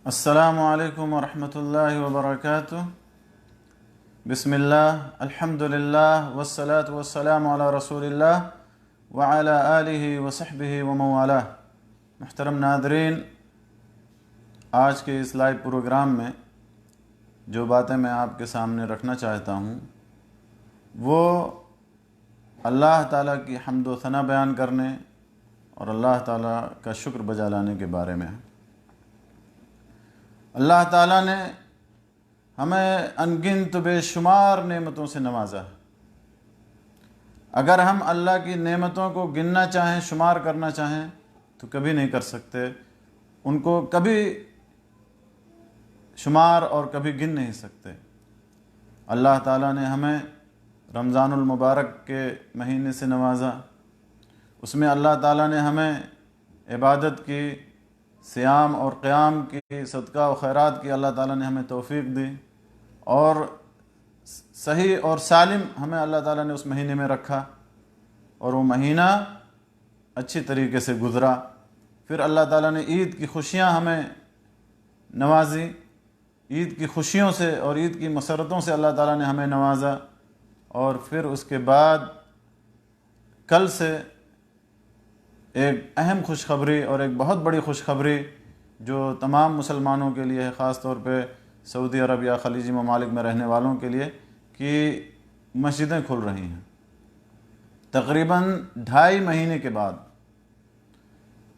السلام علیکم ورحمۃ اللہ وبرکاتہ۔ بسم اللہ، الحمد للہ والصلاة والسلام علی رسول اللہ وعلی آلہ وصحبہ ومن والاه۔ محترم ناظرین، آج کے اس لائیو پروگرام میں جو باتیں میں آپ کے سامنے رکھنا چاہتا ہوں وہ اللہ تعالیٰ کی حمد و ثنا بیان کرنے اور اللہ تعالیٰ کا شکر بجا لانے کے بارے میں ہے۔ اللہ تعالیٰ نے ہمیں انگنت بے شمار نعمتوں سے نوازا ہے۔ اگر ہم اللہ کی نعمتوں کو گننا چاہیں، شمار کرنا چاہیں تو کبھی نہیں کر سکتے، ان کو کبھی شمار اور کبھی گن نہیں سکتے۔ اللہ تعالیٰ نے ہمیں رمضان المبارک کے مہینے سے نوازا، اس میں اللہ تعالیٰ نے ہمیں عبادت کی، صیام اور قیام کی، صدقہ و خیرات کی اللہ تعالیٰ نے ہمیں توفیق دی، اور صحیح اور سالم ہمیں اللہ تعالیٰ نے اس مہینے میں رکھا، اور وہ مہینہ اچھی طریقے سے گزرا۔ پھر اللہ تعالیٰ نے عید کی خوشیاں ہمیں نوازی، عید کی خوشیوں سے اور عید کی مسرتوں سے اللہ تعالیٰ نے ہمیں نوازا۔ اور پھر اس کے بعد کل سے ایک اہم خوشخبری اور ایک بہت بڑی خوشخبری جو تمام مسلمانوں کے لیے ہے، خاص طور پہ سعودی عرب یا خلیجی ممالک میں رہنے والوں کے لیے، کہ مسجدیں کھل رہی ہیں۔ تقریباً 2.5 مہینے کے بعد،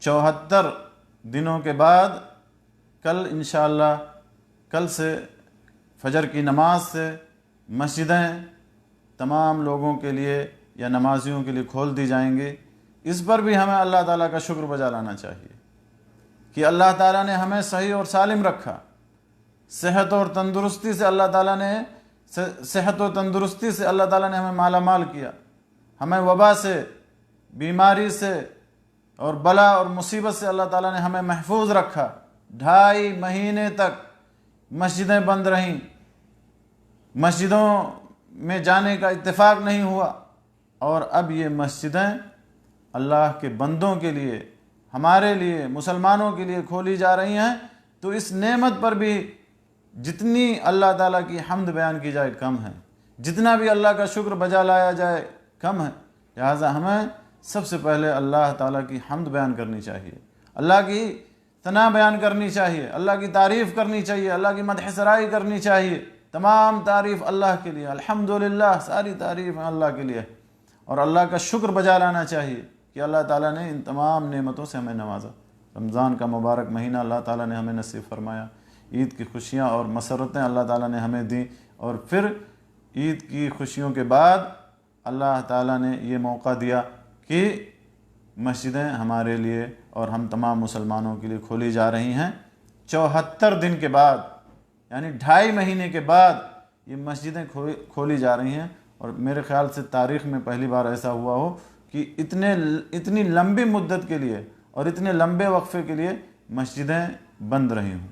74 دنوں کے بعد، کل انشاءاللہ کل سے فجر کی نماز سے مسجدیں تمام لوگوں کے لیے یا نمازیوں کے لیے کھول دی جائیں گی۔ اس پر بھی ہمیں اللہ تعالیٰ کا شکر بجا لانا چاہیے کہ اللہ تعالیٰ نے ہمیں صحیح اور سالم رکھا، صحت اور تندرستی سے اللہ تعالیٰ نے ہمیں مالا مال کیا، ہمیں وبا سے، بیماری سے اور بلا اور مصیبت سے اللہ تعالیٰ نے ہمیں محفوظ رکھا۔ 2.5 مہینے تک مسجدیں بند رہیں، مسجدوں میں جانے کا اتفاق نہیں ہوا، اور اب یہ مسجدیں اللہ کے بندوں کے لیے، ہمارے لیے، مسلمانوں کے لیے کھولی جا رہی ہیں۔ تو اس نعمت پر بھی جتنی اللہ تعالیٰ کی حمد بیان کی جائے کم ہے، جتنا بھی اللہ کا شکر بجا لایا جائے کم ہے۔ لہٰذا ہمیں سب سے پہلے اللہ تعالیٰ کی حمد بیان کرنی چاہیے، اللہ کی ثنا بیان کرنی چاہیے، اللہ کی تعریف کرنی چاہیے، اللہ کی مدح سرائی کرنی چاہیے۔ تمام تعریف اللہ کے لیے، الحمدللہ، ساری تعریف اللہ کے لیے، اور اللہ کا شکر بجا لانا چاہیے کہ اللہ تعالیٰ نے ان تمام نعمتوں سے ہمیں نوازا۔ رمضان کا مبارک مہینہ اللہ تعالیٰ نے ہمیں نصیب فرمایا، عید کی خوشیاں اور مسرتیں اللہ تعالیٰ نے ہمیں دیں، اور پھر عید کی خوشیوں کے بعد اللہ تعالیٰ نے یہ موقع دیا کہ مسجدیں ہمارے لیے اور ہم تمام مسلمانوں کے لیے کھولی جا رہی ہیں۔ 74 دن کے بعد، یعنی 2.5 مہینے کے بعد یہ مسجدیں کھولی جا رہی ہیں، اور میرے خیال سے تاریخ میں پہلی بار ایسا ہوا ہو کہ اتنی لمبی مدت کے لیے اور اتنے لمبے وقفے کے لیے مسجدیں بند رہی ہوں۔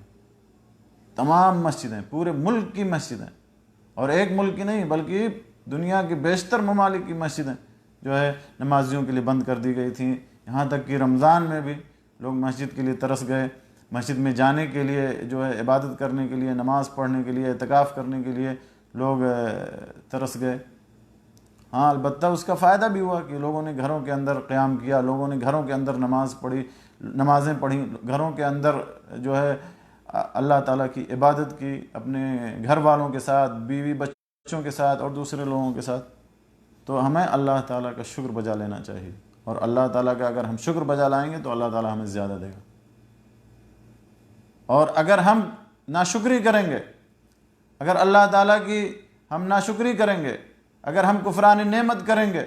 تمام مسجدیں، پورے ملک کی مسجدیں، اور ایک ملک کی نہیں بلکہ دنیا کے بیشتر ممالک کی مسجدیں جو ہے نمازیوں کے لیے بند کر دی گئی تھیں۔ یہاں تک کہ رمضان میں بھی لوگ مسجد کے لیے ترس گئے، مسجد میں جانے کے لیے، جو ہے عبادت کرنے کے لیے، نماز پڑھنے کے لیے، اعتکاف کرنے کے لیے لوگ ترس گئے۔ ہاں، البتہ اس کا فائدہ بھی ہوا کہ لوگوں نے گھروں کے اندر قیام کیا، لوگوں نے گھروں کے اندر نمازیں پڑھی، گھروں کے اندر جو ہے اللہ تعالیٰ کی عبادت کی، اپنے گھر والوں کے ساتھ، بیوی بچوں کے ساتھ اور دوسرے لوگوں کے ساتھ۔ تو ہمیں اللہ تعالیٰ کا شکر بجا لینا چاہیے، اور اللہ تعالیٰ کا اگر ہم شکر بجا لائیں گے تو اللہ تعالیٰ ہمیں زیادہ دے گا۔ اور اگر ہم ناشکری کریں گے، اگر اللہ تعالیٰ کی ہم ناشکری کریں گے، اگر ہم کفران نعمت کریں گے،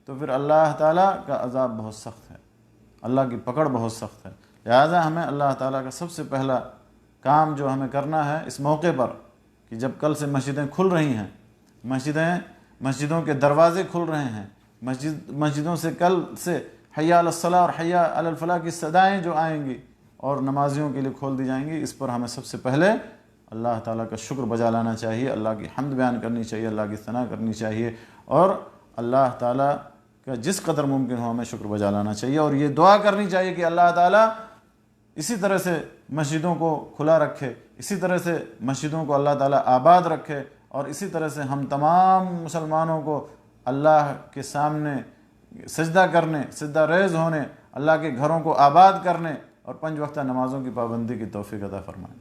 تو پھر اللہ تعالیٰ کا عذاب بہت سخت ہے، اللہ کی پکڑ بہت سخت ہے۔ لہٰذا ہمیں اللہ تعالیٰ کا سب سے پہلا کام جو ہمیں کرنا ہے اس موقع پر، کہ جب کل سے مسجدیں کھل رہی ہیں، مسجدوں کے دروازے کھل رہے ہیں، مسجدوں سے کل سے حی علی الصلاۃ اور حی علی الفلاح کی صدائیں جو آئیں گی اور نمازیوں کے لیے کھول دی جائیں گی، اس پر ہمیں سب سے پہلے اللہ تعالیٰ کا شکر بجا لانا چاہیے، اللہ کی حمد بیان کرنی چاہیے، اللہ کی ثنا کرنی چاہیے، اور اللہ تعالیٰ کا جس قدر ممکن ہو ہمیں شکر بجا لانا چاہیے، اور یہ دعا کرنی چاہیے کہ اللہ تعالیٰ اسی طرح سے مسجدوں کو کھلا رکھے، اسی طرح سے مسجدوں کو اللہ تعالیٰ آباد رکھے، اور اسی طرح سے ہم تمام مسلمانوں کو اللہ کے سامنے سجدہ کرنے، سجدہ ریز ہونے، اللہ کے گھروں کو آباد کرنے اور 5 وقتہ نمازوں کی پابندی کی توفیق عطا فرمائے۔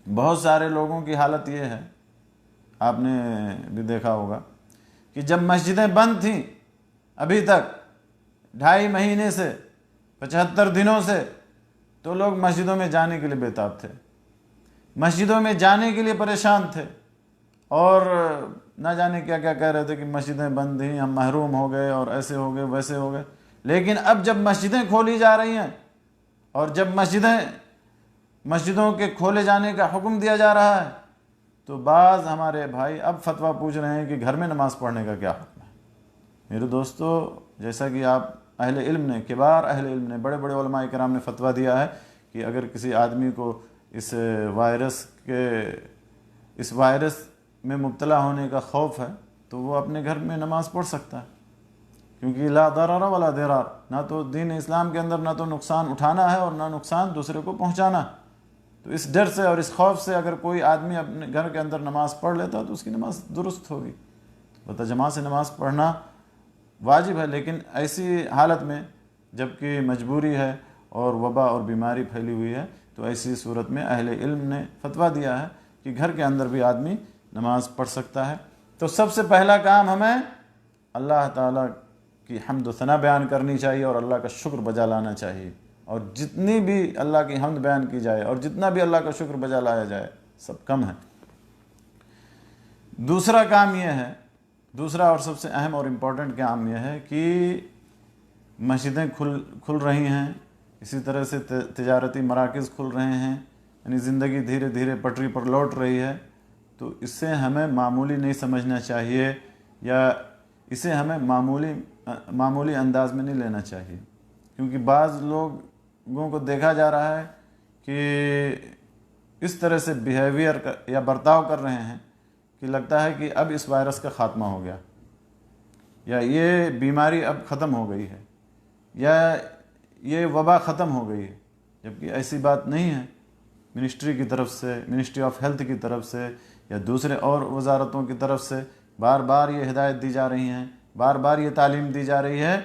بہت سارے لوگوں کی حالت یہ ہے، آپ نے بھی دیکھا ہوگا کہ جب مسجدیں بند تھیں ابھی تک 2.5 مہینے سے 75 دنوں سے، تو لوگ مسجدوں میں جانے کے لیے بےتاب تھے، مسجدوں میں جانے کے لیے پریشان تھے، اور نہ جانے کیا کیا کہہ رہے تھے کہ مسجدیں بند تھیں، ہم محروم ہو گئے اور ایسے ہو گئے ویسے ہو گئے۔ لیکن اب جب مسجدیں کھولی جا رہی ہیں اور جب مسجدوں کے کھولے جانے کا حکم دیا جا رہا ہے، تو بعض ہمارے بھائی اب فتویٰ پوچھ رہے ہیں کہ گھر میں نماز پڑھنے کا کیا حکم ہے۔ میرے دوستو، جیسا کہ آپ اہل علم نے، کبار اہل علم نے، بڑے بڑے علماء کرام نے فتویٰ دیا ہے کہ اگر کسی آدمی کو اس وائرس میں مبتلا ہونے کا خوف ہے تو وہ اپنے گھر میں نماز پڑھ سکتا ہے، کیونکہ لا ضرر ولا ضرار، نہ تو دین اسلام کے اندر نہ تو نقصان اٹھانا ہے اور نہ نقصان دوسرے کو پہنچانا ہے۔ تو اس ڈر سے اور اس خوف سے اگر کوئی آدمی اپنے گھر کے اندر نماز پڑھ لیتا تو اس کی نماز درست ہوگی۔ جماعت سے نماز پڑھنا واجب ہے، لیکن ایسی حالت میں جب کہ مجبوری ہے اور وبا اور بیماری پھیلی ہوئی ہے، تو ایسی صورت میں اہل علم نے فتویٰ دیا ہے کہ گھر کے اندر بھی آدمی نماز پڑھ سکتا ہے۔ تو سب سے پہلا کام ہمیں اللہ تعالیٰ کی حمد و ثنا بیان کرنی چاہیے اور اللہ کا شکر بجا لانا چاہیے، اور جتنی بھی اللہ کی حمد بیان کی جائے اور جتنا بھی اللہ کا شکر بجا لایا جائے سب کم ہے۔ دوسرا کام یہ ہے، دوسرا اور سب سے اہم اور امپورٹنٹ کام یہ ہے کہ مسجدیں کھل رہی ہیں، اسی طرح سے تجارتی مراکز کھل رہے ہیں، یعنی زندگی دھیرے دھیرے پٹری پر لوٹ رہی ہے، تو اس سے ہمیں معمولی نہیں سمجھنا چاہیے، یا اسے ہمیں معمولی انداز میں نہیں لینا چاہیے، کیونکہ بعض لوگوں کو دیکھا جا رہا ہے کہ اس طرح سے بیہیویئر یا برتاؤ کر رہے ہیں کہ لگتا ہے کہ اب اس وائرس کا خاتمہ ہو گیا، یا یہ بیماری اب ختم ہو گئی ہے، یا یہ وبا ختم ہو گئی ہے، جبکہ ایسی بات نہیں ہے۔ منسٹری کی طرف سے، منسٹری آف ہیلتھ کی طرف سے یا دوسرے اور وزارتوں کی طرف سے بار بار یہ ہدایت دی جا رہی ہیں، بار بار یہ تعلیم دی جا رہی ہے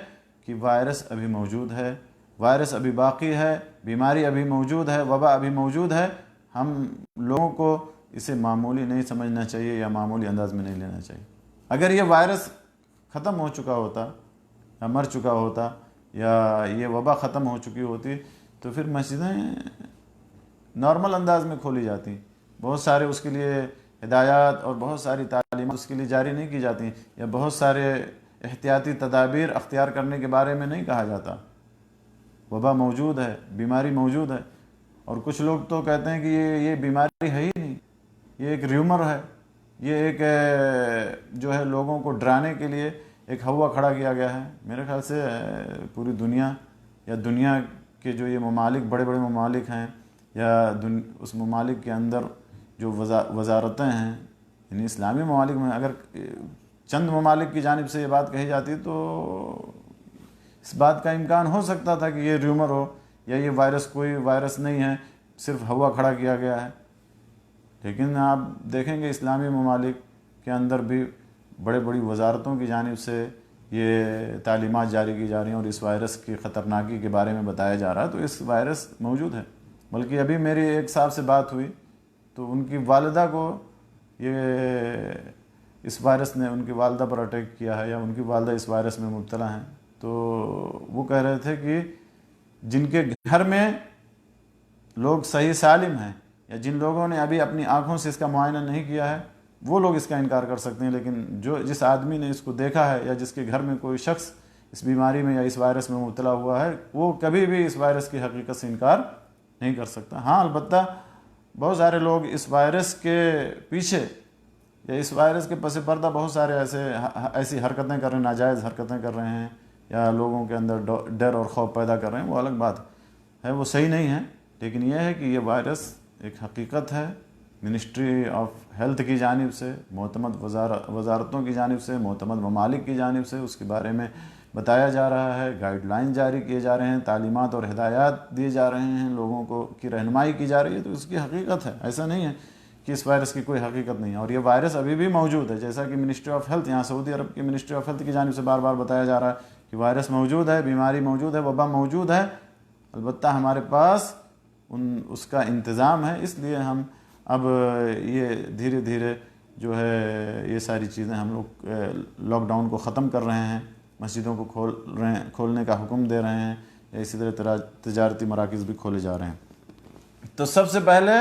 کہ وائرس ابھی موجود ہے، وائرس ابھی باقی ہے، بیماری ابھی موجود ہے، وبا ابھی موجود ہے۔ ہم لوگوں کو اسے معمولی نہیں سمجھنا چاہیے یا معمولی انداز میں نہیں لینا چاہیے۔ اگر یہ وائرس ختم ہو چکا ہوتا یا مر چکا ہوتا یا یہ وبا ختم ہو چکی ہوتی تو پھر مسجدیں نارمل انداز میں کھولی جاتی، بہت سارے اس کے لیے ہدایات اور بہت ساری تعلیمات اس کے لیے جاری نہیں کی جاتی، یا بہت سارے احتیاطی تدابیر اختیار کرنے کے بارے میں نہیں کہا جاتا۔ وبا موجود ہے، بیماری موجود ہے، اور کچھ لوگ تو کہتے ہیں کہ یہ بیماری ہے ہی نہیں، یہ ایک ریومر ہے، یہ ایک جو ہے لوگوں کو ڈرانے کے لیے ایک ہوا کھڑا کیا گیا ہے۔ میرے خیال سے پوری دنیا یا دنیا کے جو یہ ممالک، بڑے بڑے ممالک ہیں، یا اس ممالک کے اندر جو وزارتیں ہیں، یعنی اسلامی ممالک میں اگر چند ممالک کی جانب سے یہ بات کہی جاتی تو اس بات کا امکان ہو سکتا تھا کہ یہ ریومر ہو، یا یہ وائرس کوئی وائرس نہیں ہے، صرف ہوا کھڑا کیا گیا ہے۔ لیکن آپ دیکھیں گے اسلامی ممالک کے اندر بھی بڑے بڑی وزارتوں کی جانب سے یہ تعلیمات جاری کی جا رہی ہیں، اور اس وائرس کی خطرناکی کے بارے میں بتایا جا رہا ہے، تو اس وائرس موجود ہے۔ بلکہ ابھی میری ایک صاحب سے بات ہوئی تو ان کی والدہ کو یہ اس وائرس نے ان کی والدہ پر اٹیک کیا ہے، یا ان کی والدہ اس وائرس میں مبتلا ہیں، تو وہ کہہ رہے تھے کہ جن کے گھر میں لوگ صحیح سالم ہیں، یا جن لوگوں نے ابھی اپنی آنکھوں سے اس کا معائنہ نہیں کیا ہے، وہ لوگ اس کا انکار کر سکتے ہیں، لیکن جس آدمی نے اس کو دیکھا ہے یا جس کے گھر میں کوئی شخص اس بیماری میں یا اس وائرس میں مبتلا ہوا ہے، وہ کبھی بھی اس وائرس کی حقیقت سے انکار نہیں کر سکتا۔ ہاں، البتہ بہت سارے لوگ اس وائرس کے پیچھے یا اس وائرس کے پس پردہ بہت سارے ایسی حرکتیں کر رہے ہیں، ناجائز حرکتیں کر رہے ہیں، یا لوگوں کے اندر ڈر اور خوف پیدا کر رہے ہیں، وہ الگ بات ہے، وہ صحیح نہیں ہے۔ لیکن یہ ہے کہ یہ وائرس ایک حقیقت ہے، منسٹری آف ہیلتھ کی جانب سے، معتمد وزارتوں کی جانب سے، معتمد ممالک کی جانب سے اس کے بارے میں بتایا جا رہا ہے، گائیڈ لائن جاری کیے جا رہے ہیں، تعلیمات اور ہدایات دیے جا رہے ہیں، لوگوں کو کی رہنمائی کی جا رہی ہے، تو اس کی حقیقت ہے، ایسا نہیں ہے کہ اس وائرس کی کوئی حقیقت نہیں ہے۔ اور یہ وائرس ابھی بھی موجود ہے، جیسا کہ منسٹری آف ہیلتھ، یہاں سعودی عرب کی منسٹری آف ہیلتھ کی جانب سے بار بار بتایا جا رہا ہے کہ وائرس موجود ہے، بیماری موجود ہے، وبا موجود ہے، البتہ ہمارے پاس اس کا انتظام ہے۔ اس لیے ہم اب یہ دھیرے دھیرے جو ہے یہ ساری چیزیں ہم لوگ لاک ڈاؤن کو ختم کر رہے ہیں، مسجدوں کو کھولنے کا حکم دے رہے ہیں، یا اسی طرح تجارتی مراکز بھی کھولے جا رہے ہیں۔ تو سب سے پہلے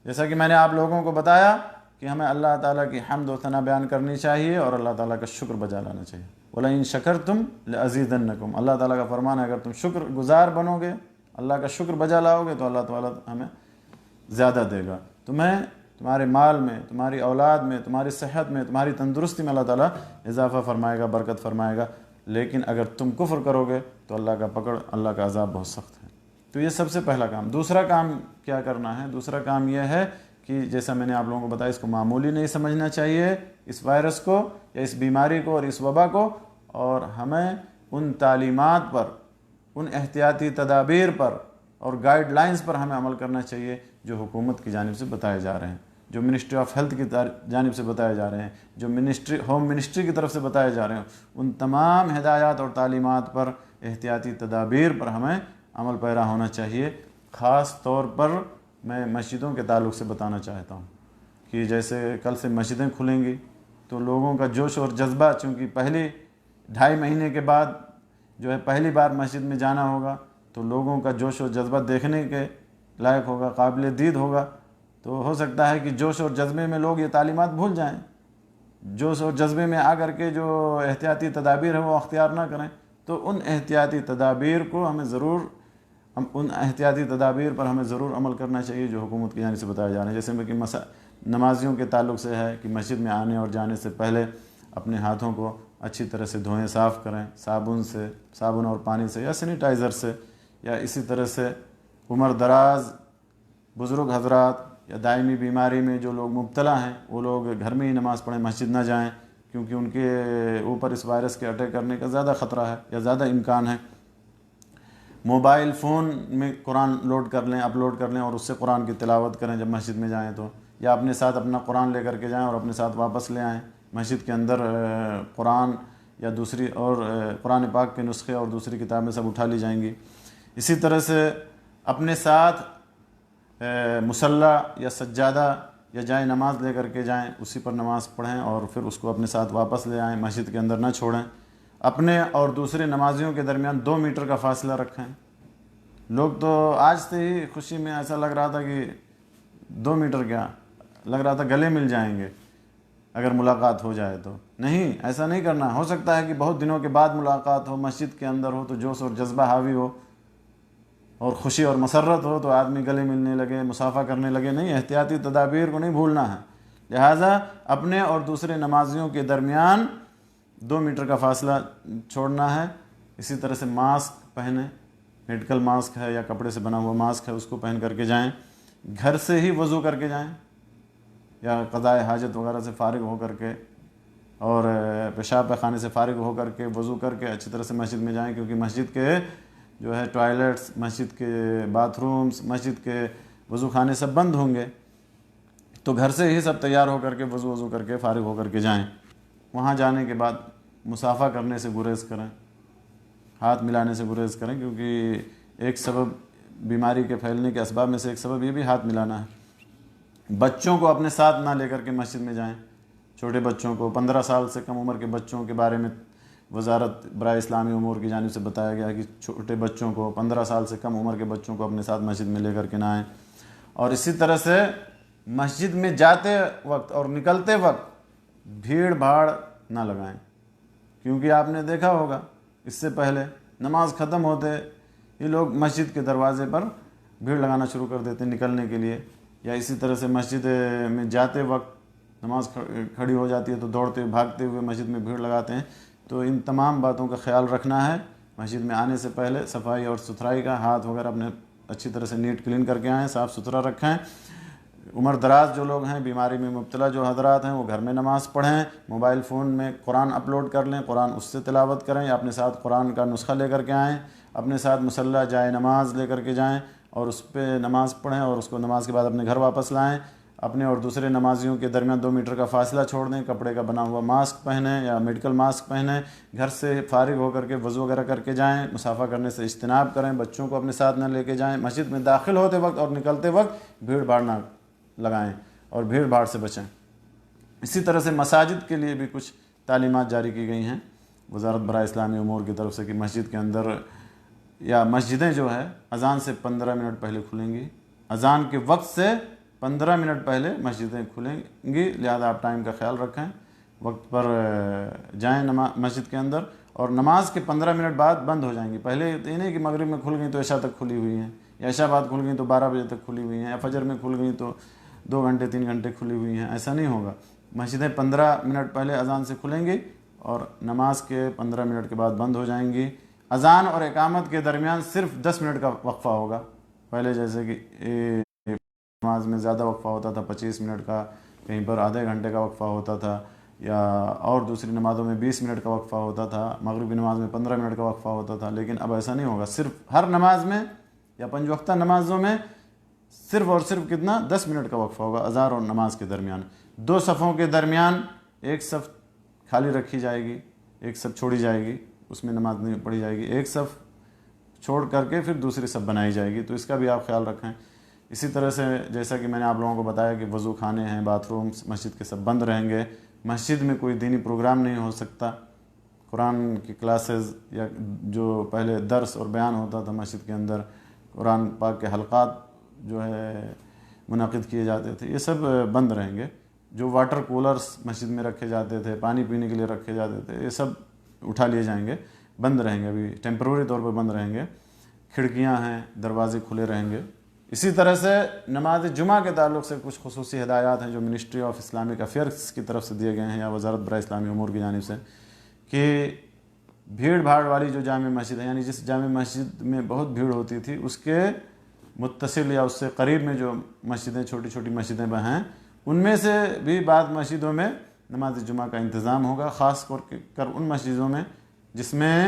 جیسا کہ میں نے آپ لوگوں کو بتایا کہ ہمیں اللہ تعالیٰ کی حمد و ثنا بیان کرنی چاہیے اور اللہ تعالیٰ کا شکر بجا لانا چاہیے۔ وَلَئِن شَكَرْتُمْ لَأَزِيدَنَّكُمْ، اللہ تعالیٰ کا فرمان ہے اگر تم شکر گزار بنو گے، اللہ کا شکر بجا لاؤ گے، تو اللہ تعالیٰ ہمیں زیادہ دے گا، تمہیں تمہارے مال میں، تمہاری اولاد میں، تمہاری صحت میں، تمہاری تندرستی میں اللہ تعالیٰ اضافہ فرمائے گا، برکت فرمائے گا۔ لیکن اگر تم کفر کرو گے تو اللہ کا پکڑ، اللہ کا عذاب بہت سخت ہے۔ تو یہ سب سے پہلا کام۔ دوسرا کام کیا کرنا ہے؟ دوسرا کام یہ ہے کہ جیسا میں نے آپ لوگوں کو بتایا، اس کو معمولی نہیں سمجھنا چاہیے، اس وائرس کو یا اس بیماری کو اور اس وبا کو، اور ہمیں ان تعلیمات پر، ان احتیاطی تدابیر پر اور گائیڈ لائنز پر ہمیں عمل کرنا چاہیے جو حکومت کی جانب سے بتائے جا رہے ہیں، جو منسٹری آف ہیلتھ کی جانب سے بتائے جا رہے ہیں، جو ہوم منسٹری کی طرف سے بتائے جا رہے ہیں۔ ان تمام ہدایات اور تعلیمات پر، احتیاطی تدابیر پر ہمیں عمل پیرا ہونا چاہیے۔ خاص طور پر میں مسجدوں کے تعلق سے بتانا چاہتا ہوں کہ جیسے کل سے مسجدیں کھلیں گی تو لوگوں کا جوش اور جذبہ، چونکہ پہلی 2.5 مہینے کے بعد جو ہے پہلی بار مسجد میں جانا ہوگا، تو لوگوں کا جوش اور جذبہ دیکھنے کے لائق ہوگا، قابل دید ہوگا۔ تو ہو سکتا ہے کہ جوش اور جذبے میں لوگ یہ تعلیمات بھول جائیں، جوش اور جذبے میں آ کر کے جو احتیاطی تدابیر ہیں وہ اختیار نہ کریں۔ تو ان احتیاطی تدابیر پر ہمیں ضرور عمل کرنا چاہیے جو حکومت کی جانب سے بتایا جا رہا ہے۔ جیسے کہ نمازیوں کے تعلق سے ہے کہ مسجد میں آنے اور جانے سے پہلے اپنے ہاتھوں کو اچھی طرح سے دھوئیں، صاف کریں، صابن اور پانی سے یا سینیٹائزر سے، یا اسی طرح سے عمر دراز بزرگ حضرات یا دائمی بیماری میں جو لوگ مبتلا ہیں وہ لوگ گھر میں ہی نماز پڑھیں، مسجد نہ جائیں، کیونکہ ان کے اوپر اس وائرس کے اٹیک کرنے کا زیادہ خطرہ ہے یا زیادہ امکان ہے۔ موبائل فون میں قرآن اپلوڈ کر لیں اور اس سے قرآن کی تلاوت کریں جب مسجد میں جائیں تو، یا اپنے ساتھ اپنا قرآن لے کر کے جائیں اور اپنے ساتھ واپس لے آئیں۔ مسجد کے اندر قرآن یا دوسری اور قرآن پاک کے نسخے اور دوسری کتابیں سب اٹھا لی جائیں گی۔ اسی طرح سے اپنے ساتھ مصلی یا سجادہ یا جائے نماز لے کر کے جائیں، اسی پر نماز پڑھیں اور پھر اس کو اپنے ساتھ واپس لے آئیں، مسجد کے اندر نہ چھوڑیں۔ اپنے اور دوسرے نمازیوں کے درمیان 2 میٹر کا فاصلہ رکھیں۔ لوگ تو آج سے ہی خوشی میں ایسا لگ رہا تھا کہ 2 میٹر کیا، لگ رہا تھا گلے مل جائیں گے اگر ملاقات ہو جائے تو۔ نہیں، ایسا نہیں کرنا۔ ہو سکتا ہے کہ بہت دنوں کے بعد ملاقات ہو، مسجد کے اندر ہو تو جوش اور جذبہ حاوی ہو اور خوشی اور مسرت ہو تو آدمی گلے ملنے لگے، مصافحہ کرنے لگے۔ نہیں، احتیاطی تدابیر کو نہیں بھولنا ہے۔ لہٰذا اپنے اور دوسرے نمازیوں کے درمیان 2 میٹر کا فاصلہ چھوڑنا ہے۔ اسی طرح سے ماسک پہنیں، میڈیکل ماسک ہے یا کپڑے سے بنا ہوا ماسک ہے، اس کو پہن کر کے جائیں۔ گھر سے ہی وضو کر کے جائیں یا قضائے حاجت وغیرہ سے فارغ ہو کر کے اور پیشاب پاخانے سے فارغ ہو کر کے وضو کر کے اچھی طرح سے مسجد میں جائیں، کیونکہ مسجد کے جو ہے ٹوائلٹس، مسجد کے باتھ رومز، مسجد کے وضو خانے سب بند ہوں گے، تو گھر سے ہی سب تیار ہو کر کے وضو کر کے فارغ ہو کر کے جائیں۔ وہاں جانے کے بعد مصافحہ کرنے سے گریز کریں، ہاتھ ملانے سے گریز کریں، کیونکہ ایک سبب بیماری کے پھیلنے کے اسباب میں سے ایک سبب یہ بھی ہاتھ ملانا ہے۔ بچوں کو اپنے ساتھ نہ لے کر کے مسجد میں جائیں۔ چھوٹے بچوں کو، 15 سال سے کم عمر کے بچوں کے بارے میں وزارت برائے اسلامی امور کی جانب سے بتایا گیا کہ چھوٹے بچوں کو، 15 سال سے کم عمر کے بچوں کو اپنے ساتھ مسجد میں لے کر کے نہ آئیں۔ اور اسی طرح سے مسجد میں جاتے وقت اور نکلتے وقت بھیڑ بھاڑ نہ لگائیں، کیونکہ آپ نے دیکھا ہوگا اس سے پہلے نماز ختم ہوتے یہ لوگ مسجد کے دروازے پر بھیڑ لگانا شروع کر دیتے نکلنے کے لیے، یا اسی طرح سے مسجد میں جاتے وقت نماز کھڑی ہو جاتی ہے تو دوڑتے بھاگتے ہوئے مسجد میں بھیڑ لگاتے ہیں۔ تو ان تمام باتوں کا خیال رکھنا ہے۔ مسجد میں آنے سے پہلے صفائی اور ستھرائی کا، ہاتھ وغیرہ اپنے اچھی طرح سے نیٹ کلین کر کے آئیں، صاف ستھرا رکھیں۔ عمر دراز جو لوگ ہیں، بیماری میں مبتلا جو حضرات ہیں، وہ گھر میں نماز پڑھیں، موبائل فون میں قرآن اپلوڈ کر لیں، قرآن اس سے تلاوت کریں، یا اپنے ساتھ قرآن کا نسخہ لے کر کے آئیں، اپنے ساتھ مصلی جائے نماز لے کر کے جائیں اور اس پہ نماز پڑھیں، اور اس کو نماز کے بعد اپنے گھر واپس لائیں۔ اپنے اور دوسرے نمازیوں کے درمیان 2 میٹر کا فاصلہ چھوڑ دیں، کپڑے کا بنا ہوا ماسک پہنیں یا میڈیکل ماسک پہنیں، گھر سے فارغ ہو کر کے وضو وغیرہ کر کے جائیں، مصافحہ کرنے سے اجتناب کریں، بچوں کو اپنے ساتھ نہ لے کے جائیں، مسجد میں داخل ہوتے وقت اور نکلتے وقت بھیڑ بھاڑ نہ لگائیں اور بھیڑ بھاڑ سے بچیں۔ اسی طرح سے مساجد کے لیے بھی کچھ تعلیمات جاری کی گئی ہیں وزارت برائے اسلامی امور کی طرف سے کہ مسجد کے اندر یا مسجدیں جو ہے اذان سے 15 منٹ پہلے کھلیں گی، اذان کے وقت سے 15 منٹ پہلے مسجدیں کھلیں گی، لہذا آپ ٹائم کا خیال رکھیں، وقت پر جائیں مسجد کے اندر، اور نماز کے 15 منٹ بعد بند ہو جائیں گی۔ پہلے یہ نہیں کہ مغرب میں کھل گئیں تو عشاء تک کھلی ہوئی ہیں، یا عشاء بعد کھل گئیں تو 12 بجے تک کھلی ہوئی ہیں، یا فجر میں کھل گئیں تو 2 گھنٹے 3 گھنٹے کھلی ہوئی ہیں، ایسا نہیں ہوگا۔ مسجدیں 15 منٹ پہلے اذان سے کھلیں گی اور نماز کے 15 منٹ کے بعد بند ہو جائیں گی۔ اذان اور اقامت کے درمیان صرف 10 منٹ کا وقفہ ہوگا، پہلے جیسے کہ نماز میں زیادہ وقفہ ہوتا تھا، 25 منٹ کا، کہیں پر آدھے گھنٹے کا وقفہ ہوتا تھا، یا اور دوسری نمازوں میں 20 منٹ کا وقفہ ہوتا تھا، مغربی نماز میں 15 منٹ کا وقفہ ہوتا تھا، لیکن اب ایسا نہیں ہوگا، صرف ہر نماز میں یا 5 وقتہ نمازوں میں صرف اور صرف کتنا 10 منٹ کا وقفہ ہوگا اذان اور نماز کے درمیان۔ 2 صفوں کے درمیان ایک صف خالی رکھی جائے گی، ایک صف چھوڑی جائے گی، اس میں نماز نہیں پڑھی جائے گی، ایک صف چھوڑ کر کے پھر دوسری صف بنائی جائے گی، تو اس کا بھی آپ خیال رکھیں۔ اسی طرح سے جیسا کہ میں نے آپ لوگوں کو بتایا کہ وضو خانے ہیں، باتھ رومز مسجد کے سب بند رہیں گے، مسجد میں کوئی دینی پروگرام نہیں ہو سکتا، قرآن کی کلاسز یا جو پہلے درس اور بیان ہوتا تھا مسجد کے اندر، قرآن پاک کے حلقات جو ہے منعقد کیے جاتے تھے، یہ سب بند رہیں گے۔ جو واٹر کولرز مسجد میں رکھے جاتے تھے، پانی پینے کے لیے رکھے جاتے تھے، یہ سب اٹھا لیے جائیں گے، بند رہیں گے، ابھی ٹیمپروری طور پر بند رہیں گے۔ کھڑکیاں ہیں، دروازے کھلے رہیں گے۔ اسی طرح سے نماز جمعہ کے تعلق سے کچھ خصوصی ہدایات ہیں جو منسٹری آف اسلامک افیئرس کی طرف سے دیے گئے ہیں یا وزارت برائے اسلامی امور کی جانب سے، کہ بھیڑ بھاڑ والی جو جامع مسجد ہے، یعنی جس جامع مسجد میں بہت بھیڑ ہوتی تھی اس کے متصل یا اس سے قریب میں جو مسجدیں، چھوٹی چھوٹی مسجدیں ہیں، ان میں سے بھی بعض مسجدوں میں نماز جمعہ کا انتظام ہوگا، خاص کر ان مسجدوں میں جس میں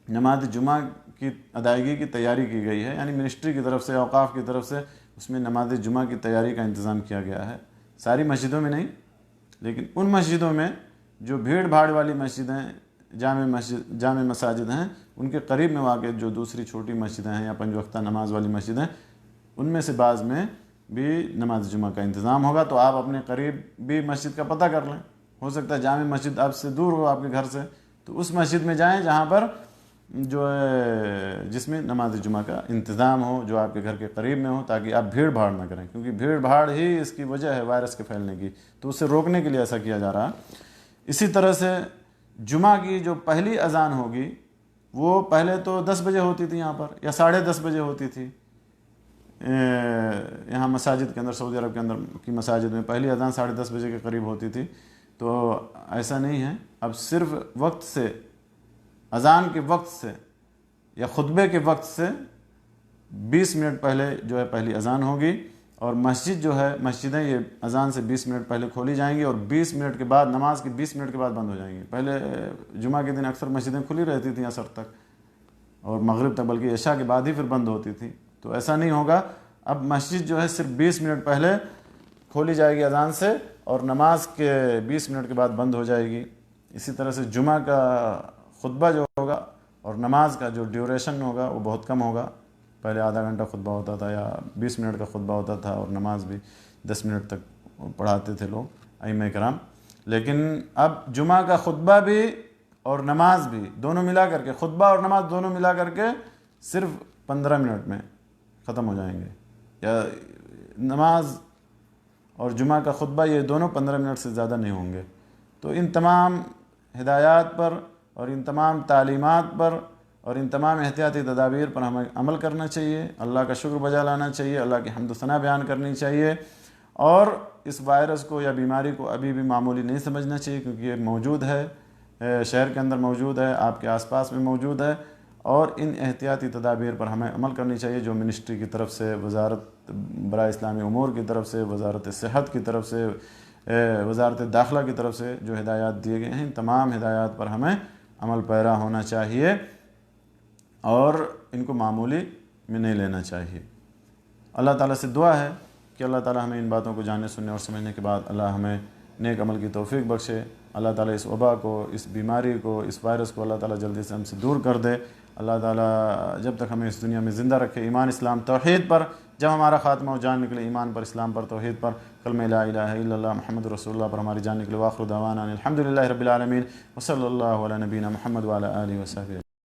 نماز جمعہ کی ادائیگی کی تیاری کی گئی ہے، یعنی منسٹری کی طرف سے، اوقاف کی طرف سے اس میں نماز جمعہ کی تیاری کا انتظام کیا گیا ہے۔ ساری مسجدوں میں نہیں، لیکن ان مسجدوں میں جو بھیڑ بھاڑ والی مسجدیں، جامع مساجد ہیں، ان کے قریب میں واقع جو دوسری چھوٹی مسجدیں ہیں یا 5 وقتہ نماز والی مسجدیں، ان میں سے بعض میں بھی نماز جمعہ کا انتظام ہوگا، تو آپ اپنے قریب بھی مسجد کا پتہ کر لیں، ہو سکتا ہے جامع مسجد آپ سے دور ہو آپ کے گھر سے، تو اس مسجد میں جائیں جہاں پر جو ہے جس میں نماز جمعہ کا انتظام ہو، جو آپ کے گھر کے قریب میں ہو، تاکہ آپ بھیڑ بھاڑ نہ کریں، کیونکہ بھیڑ بھاڑ ہی اس کی وجہ ہے وائرس کے پھیلنے کی، تو اسے روکنے کے لیے ایسا کیا جا رہا۔ اسی طرح سے جمعہ کی جو پہلی اذان ہوگی وہ پہلے تو 10 بجے ہوتی تھی یہاں پر، یا 10:30 بجے ہوتی تھی یہاں مساجد کے اندر، سعودی عرب کے اندر کی مساجد میں پہلی اذان 10:30 بجے کے قریب ہوتی تھی، تو ایسا نہیں ہے، اب صرف وقت سے، اذان کے وقت سے یا خطبے کے وقت سے 20 منٹ پہلے جو ہے پہلی اذان ہوگی، اور مسجد جو ہے، مسجدیں یہ اذان سے 20 منٹ پہلے کھولی جائیں گی، اور 20 منٹ کے بعد، نماز کے 20 منٹ کے بعد بند ہو جائیں گی۔ پہلے جمعہ کے دن اکثر مسجدیں کھلی رہتی تھیں عصر تک اور مغرب تک، بلکہ عشاء کے بعد ہی پھر بند ہوتی تھی، تو ایسا نہیں ہوگا، اب مسجد جو ہے صرف 20 منٹ پہلے کھولی جائے گی اذان سے، اور نماز کے 20 منٹ کے بعد بند ہو جائے گی۔ اسی طرح سے جمعہ کا خطبہ جو ہوگا اور نماز کا جو ڈیوریشن ہوگا وہ بہت کم ہوگا، پہلے آدھا گھنٹہ خطبہ ہوتا تھا یا 20 منٹ کا خطبہ ہوتا تھا، اور نماز بھی 10 منٹ تک پڑھاتے تھے لوگ ائمہ کرام، لیکن اب جمعہ کا خطبہ بھی اور نماز بھی دونوں ملا کر کے، خطبہ اور نماز دونوں ملا کر کے صرف 15 منٹ میں ختم ہو جائیں گے، یا نماز اور جمعہ کا خطبہ یہ دونوں 15 منٹ سے زیادہ نہیں ہوں گے۔ تو ان تمام ہدایات پر اور ان تمام تعلیمات پر اور ان تمام احتیاطی تدابیر پر ہمیں عمل کرنا چاہیے، اللہ کا شکر بجا لانا چاہیے، اللہ کی حمد و ثنا بیان کرنی چاہیے، اور اس وائرس کو یا بیماری کو ابھی بھی معمولی نہیں سمجھنا چاہیے، کیونکہ یہ موجود ہے، شہر کے اندر موجود ہے، آپ کے آس پاس میں موجود ہے، اور ان احتیاطی تدابیر پر ہمیں عمل کرنی چاہیے جو منسٹری کی طرف سے، وزارت برائے اسلامی امور کی طرف سے، وزارت صحت کی طرف سے، وزارت داخلہ کی طرف سے جو ہدایات دیے گئے ہیں، ان تمام ہدایات پر ہمیں عمل پیرا ہونا چاہیے اور ان کو معمولی میں نہیں لینا چاہیے۔ اللہ تعالیٰ سے دعا ہے کہ اللہ تعالیٰ ہمیں ان باتوں کو جاننے، سننے اور سمجھنے کے بعد اللہ ہمیں نیک عمل کی توفیق بخشے۔ اللہ تعالیٰ اس وبا کو، اس بیماری کو، اس وائرس کو اللہ تعالیٰ جلدی سے ہم سے دور کر دے۔ اللہ تعالیٰ جب تک ہمیں اس دنیا میں زندہ رکھے ایمان، اسلام، توحید پر، جب ہمارا خاتمہ ہو جان نکلے ایمان پر، اسلام پر، توحید پر، کلمہ لا الہ الا اللہ محمد رسول اللہ پر ہماری جان نکلے۔ وآخر دعوانا الحمد للہ رب العالمین، وصلی اللہ علی نبینا محمد وعلی آلہ وصحبہ۔